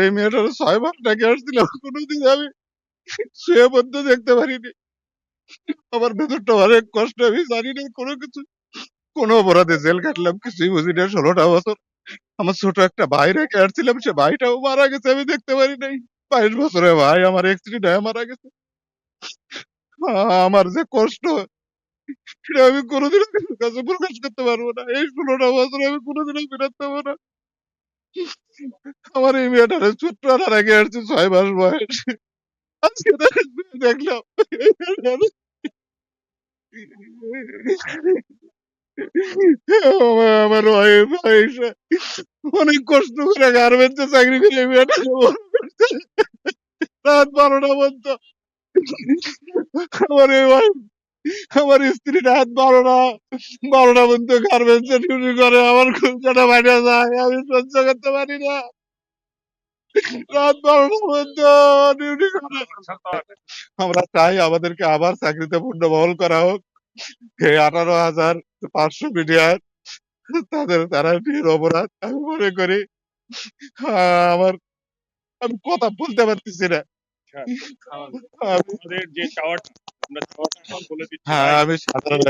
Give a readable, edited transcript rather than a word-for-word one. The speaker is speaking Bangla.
এই মেয়েটার ৬ বার ডেকে আসছিলাম, কোনোদিন আমি শুয়ে পড়তে দেখতে পারিনি। আমার ভেতরটা অনেক কষ্ট, আমি জানি না কোনো কিছু, কোন অপরাধে জেল কাটলাম কিছুই বুঝি না ১৬টা বছর। আমার ছোট একটা ভাই রেখে আসছিলাম, সে ভাইটাও মারা গেছে, আমি দেখতে পারি নাই। ২২ বছরের ভাই আমার অ্যাক্সিডেন্ট হয়ে মারা গেছে। আমার যে কষ্ট, সেটা আমি কোনোদিন আপনার কাছে প্রকাশ করতে পারবো না। এই ১৬টা বছর আমি কোনোদিনও ফেরত পাবো না। আমার এই মেয়েটারে ছোট্ট একটা রেখে আসছি ৬ মাস বয়স। আজকে তাকে দেখলাম। আমার ওয়াইফ আয়েশা অনেক কষ্ট করে গার্মেন্টসে চাকরি করে মেয়েটাকে বড় করছে। রাত ১২টা পর্যন্ত আমার এই ওয়াইফ, আমার স্ত্রী রাত ১২টা পর্যন্ত গার্মেন্টসে ডিউটি করে, আমার খুলচাটা বাইরে যায়, আমি সহ্য করতে পারি না। রাত ১২টা পর্যন্ত ডিউটি করে। আমরা চাই আমাদেরকে আবার চাকরিতে পুনর্বহাল করা হোক। এই ১৮,৫০০ মিডিয়ার তারা নিরপরাধ আমি মনে করি। আমার আমি কথা বলতে পারতেছি না। আমাদের যে চাওয়াটা, আমরা চাওয়াটা এখন বলে দিচ্ছি ভাই। আমি সাধারণ